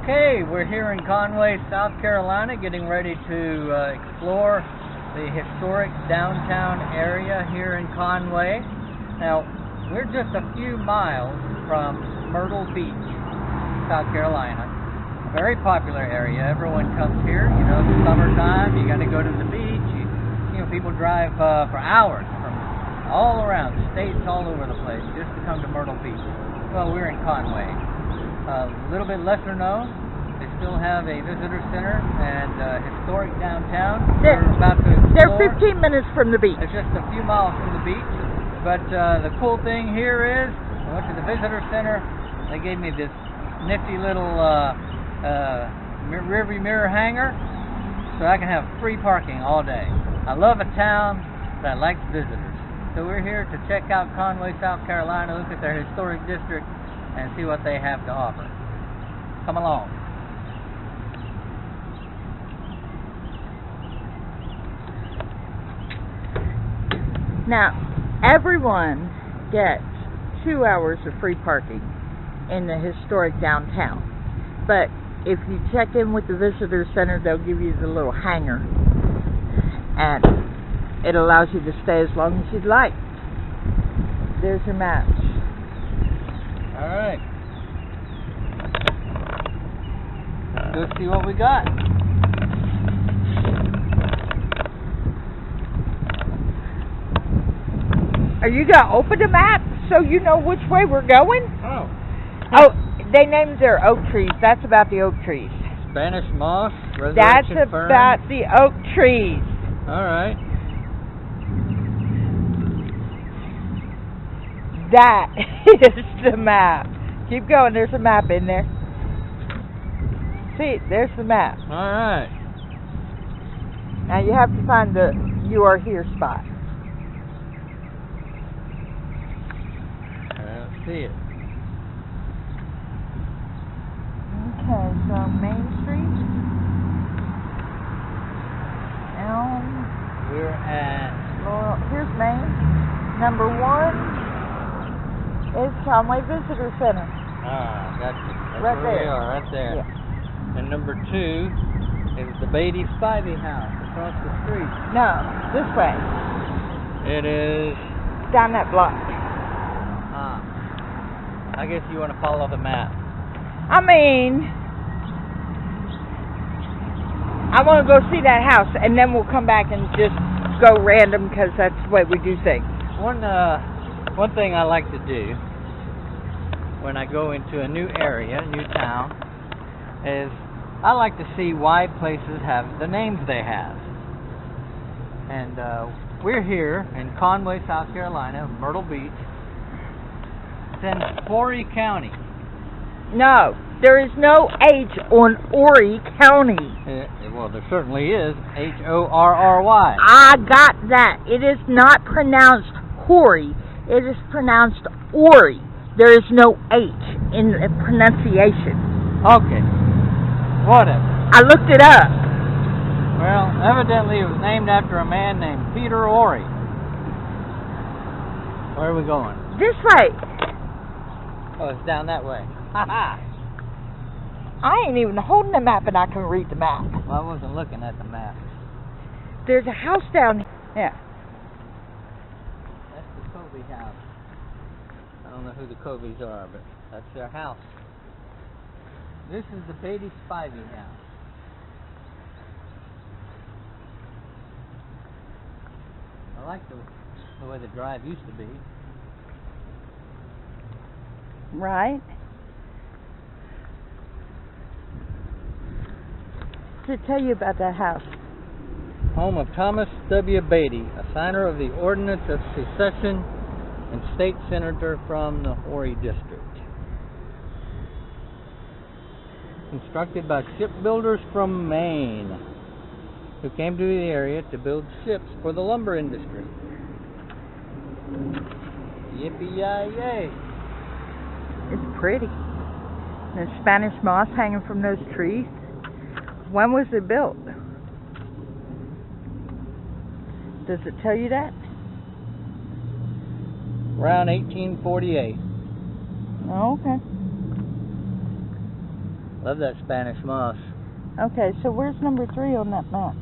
Okay, we're here in Conway, South Carolina, getting ready to explore the historic downtown area here in Conway. Now, we're just a few miles from Myrtle Beach, South Carolina. A very popular area. Everyone comes here. You know, it's summertime. You got to go to the beach. You know, people drive for hours from all around, states all over the place, just to come to Myrtle Beach. Well, we're in Conway. A little bit lesser known, they still have a visitor center and historic downtown. We're about to explore. They're 15 minutes from the beach. It's just a few miles from the beach. But the cool thing here is, I went to the visitor center. They gave me this nifty little rearview mirror hanger, so I can have free parking all day. I love a town that likes visitors. So we're here to check out Conway, South Carolina, look at their historic district, and see what they have to offer. Come along. Now, everyone gets 2 hours of free parking in the historic downtown. But if you check in with the visitor center, they'll give you the little hanger. And it allows you to stay as long as you'd like. There's your map. All right. Let's go see what we got. Are you going to open the map so you know which way we're going? Oh, they named their oak trees. That's about the oak trees. Spanish moss, resurrection That's fern. about the oak trees. All right. That is the map. Keep going. There's a map in there. See, there's the map. All right. Now you have to find the "You Are Here" spot. I don't see it. Okay, so Main Street. Elm. We're at Laurel. Here's Main. Number 1 is Conway Visitor Center. gotcha. That's Right where there. we are, right there. Yeah. And number 2 is the Beatty Spivey house across the street. No, this way. It is. Down that block. I guess you want to follow the map. I mean, I want to go see that house, and then we'll come back and just go random because that's the way we do things. One thing I like to do when I go into a new area, new town, is I like to see why places have the names they have. And we're here in Conway, South Carolina, Myrtle Beach. It's in Horry County. No, there is no H on Horry County. Well, there certainly is. Horry. I got that. It is not pronounced Horry. It is pronounced Horry. There is no H in the pronunciation. Okay. Whatever. I looked it up. Well, evidently it was named after a man named Peter Horry. Where are we going? This way. Oh, it's down that way. Ha ha! I ain't even holding the map and I can read the map. Well, I wasn't looking at the map. There's a house down here. Yeah. That's the Covey house. I don't know who the Coveys are, but that's their house. This is the Beatty Spivey house. I like the way the drive used to be. Right. To tell you about that house. Home of Thomas W. Beatty, a signer of the Ordinance of Secession and state senator from the Horry District. Constructed by shipbuilders from Maine, who came to the area to build ships for the lumber industry. Yippee-yi-yay! It's pretty. There's Spanish moss hanging from those trees. When was it built? Does it tell you that? Around 1848. Oh, okay. Love that Spanish moss. Okay, so where's number 3 on that map?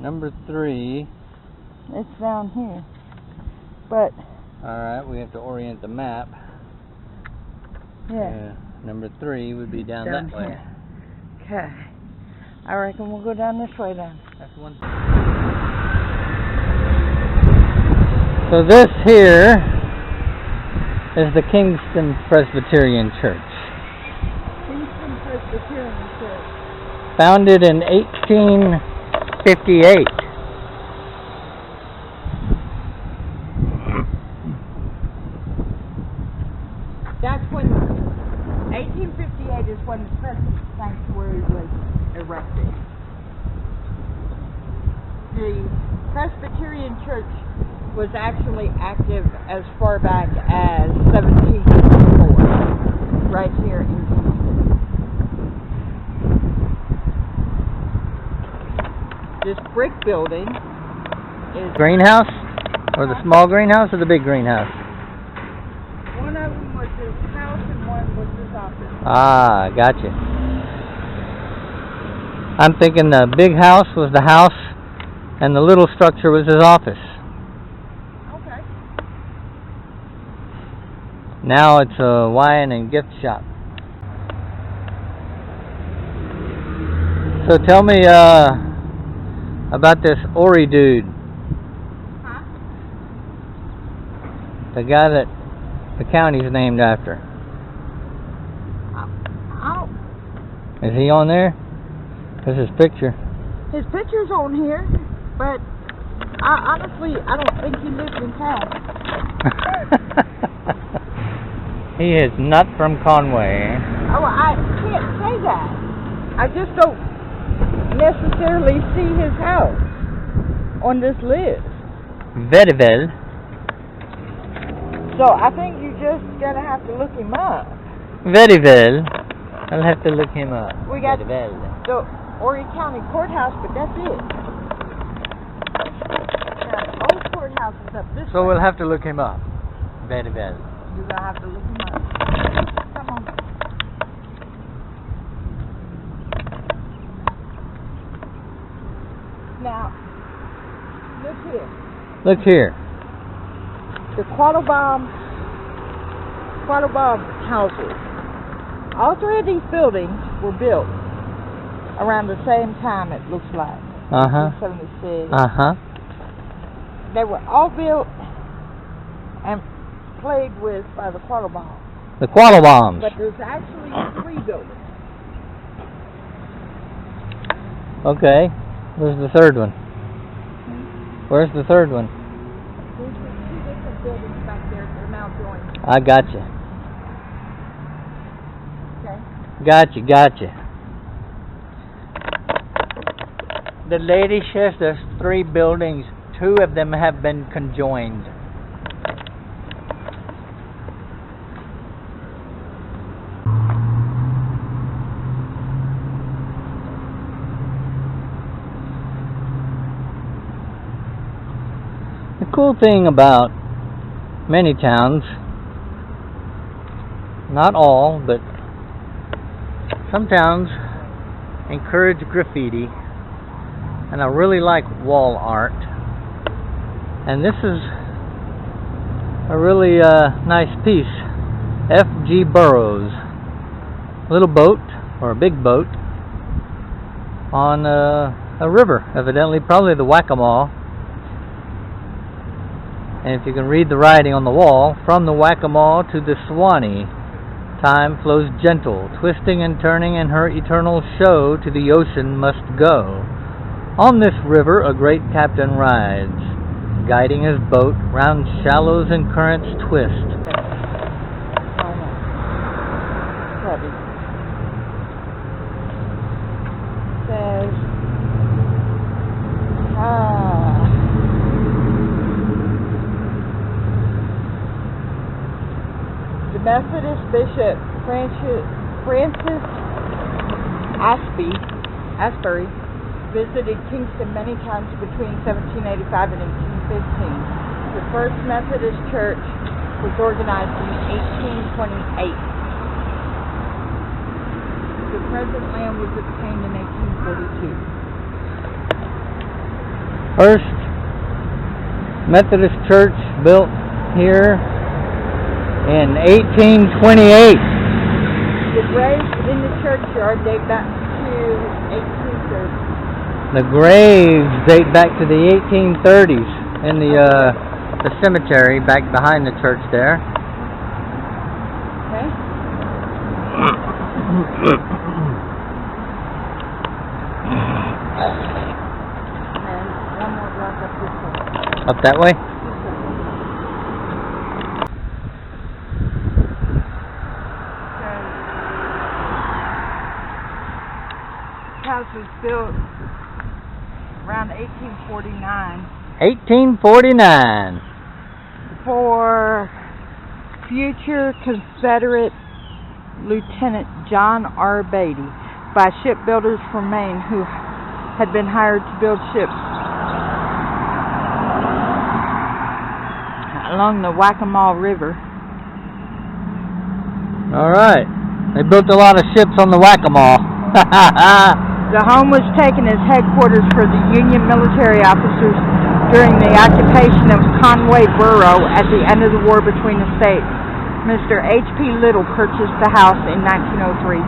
Number 3. It's down here. But Alright, we have to orient the map. yeah. Number 3 would be down that way. Here. Okay. I reckon we'll go down this way then. That's one. So this here is the Kingston Presbyterian Church. Kingston Presbyterian Church. Founded in 1858. That's when 1858 is when the Presbyterian Sanctuary was erected. The Presbyterian Church was actually active as far back as 1754, right here in Kingston. This brick building is Greenhouse? Or the small greenhouse or the big greenhouse? one of them was his house and one was his office. Ah, gotcha. I'm thinking the big house was the house and the little structure was his office. Okay. Now it's a wine and gift shop. So tell me about this Ori dude. Huh? The guy that the county's named after. Oh, Is he on there? There's his picture. his picture's on here, but honestly, I don't think he lives in town. He is not from Conway. Oh, I can't say that. I just don't necessarily see his house on this list. Very well. So I think you just gonna have to look him up. Very well. I'll have to look him up. We got Very well. the Horry County Courthouse, but that's it. Now, the old courthouse is up this So way. we'll have to look him up. Very well. You're gonna have to look him up. Come on. Now, look here. Look here. The Quattlebaum houses. All 3 of these buildings were built around the same time, it looks like. Uh-huh. 1976. Uh-huh. They were all built and played with by the Quattlebaums. The Quattlebaums. But there's actually 3 buildings. Okay. Where's the third one? Where's the third one? There's 2 different buildings back there. They're now joined. I gotcha. Okay? Gotcha. The lady says there's 3 buildings. 2 of them have been conjoined. The cool thing about many towns, not all, but some towns encourage graffiti, and I really like wall art, and this is a really nice piece. F.G. Burroughs, little boat, or a big boat, on a river, evidently probably the Waccamaw. And if you can read the writing on the wall, from the Waccamaw to the Swanee, time flows gentle, twisting and turning in her eternal show, to the ocean must go. On this river a great captain rides, guiding his boat round shallows and currents twist. Says, the Methodist Bishop Francis Asbury visited Kingston many times between 1785 and 1815. The first Methodist church was organized in 1828. The present land was obtained in 1842. First Methodist church built here in 1828. The graves in the churchyard date back to 1830. The graves date back to the 1830s in the cemetery back behind the church there. Okay. And one more block up this way. Up that way? The house was built around 1849. 1849. For future Confederate Lieutenant John R. Beatty by shipbuilders from Maine who had been hired to build ships along the Waccamaw River. Alright. They built a lot of ships on the Waccamaw. The home was taken as headquarters for the Union military officers during the occupation of Conway Borough at the end of the war between the states. Mr. H.P. Little purchased the house in 1903.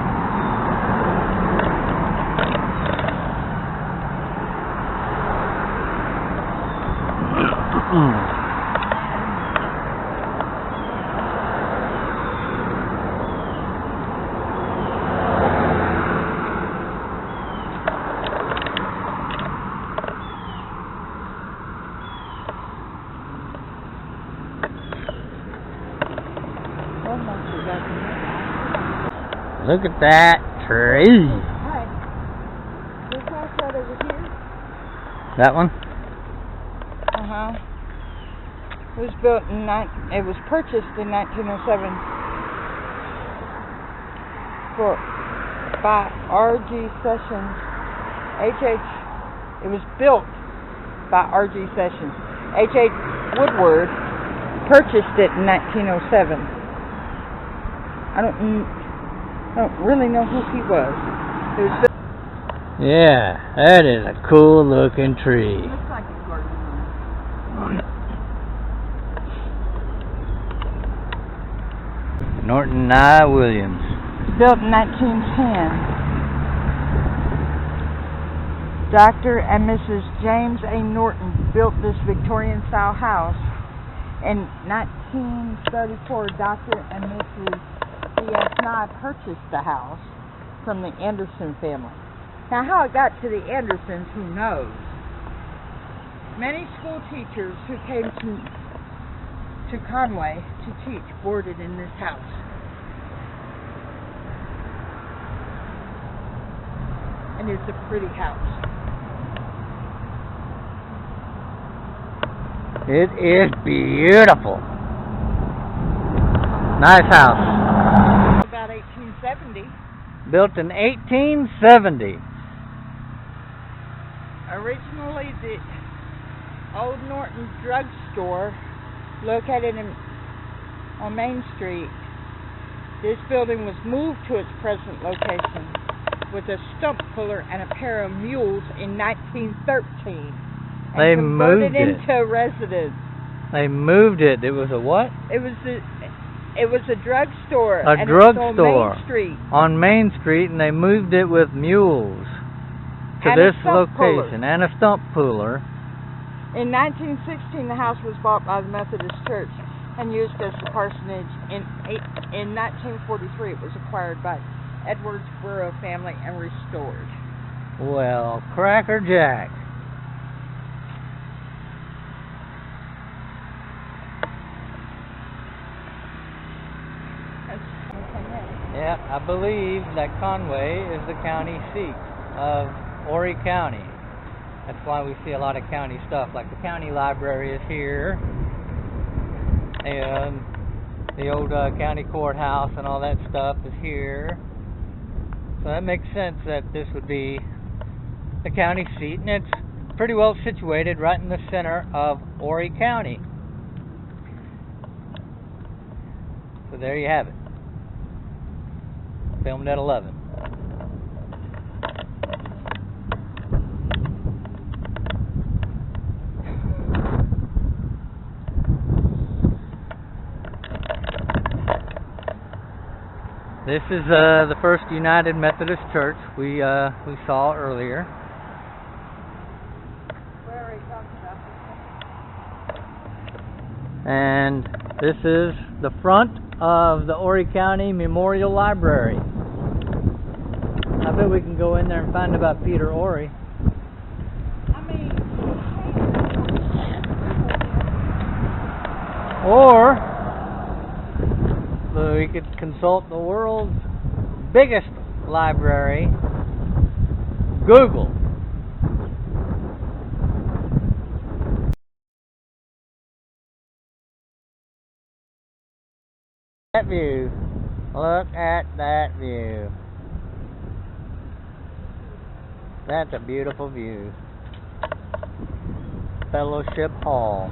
Look at that tree. Alright. This house right over here. That one? Uh-huh. It was built in it was purchased in 1907 by R.G. Sessions. It was built by R.G. Sessions. H.H. Woodward purchased it in 1907. I don't really know who he was. It was built. Yeah, that is a cool looking tree. Looks like a garden. Norton I. Williams. Built in 1910. Dr. and Mrs. James A. Norton built this Victorian-style house. In 1934, Dr. and Mrs. C.S. Nye purchased the house from the Anderson family. Now, how it got to the Andersons, who knows? Many school teachers who came to Conway to teach boarded in this house. And it's a pretty house. It is beautiful. Nice house. About 1870. Built in 1870. Originally, the old Norton Drug Store, located on Main Street, this building was moved to its present location with a stump puller and a pair of mules in 1913. They converted moved it into a residence. They moved it. It was a what? It was a drug store. A and drug it was on store Main Street. On Main Street, and they moved it with mules to And this a stump location puller. and a stump puller. In 1916, the house was bought by the Methodist Church and used as the parsonage. In 1943, it was acquired by Edwards Borough family and restored. Well, Cracker Jack. Yeah, I believe that Conway is the county seat of Horry County. That's why we see a lot of county stuff, like the county library is here, and the old county courthouse and all that stuff is here. So that makes sense that this would be the county seat, and it's pretty well situated right in the center of Horry County. So there you have it. Filmed at 11. This is the First United Methodist Church we saw earlier. Where are you talking about? And this is the front of the Horry County Memorial Library. I bet we can go in there and find about Peter Horry. Or we could consult the world's biggest library, Google. That view. Look at that view. That's a beautiful view. Fellowship Hall.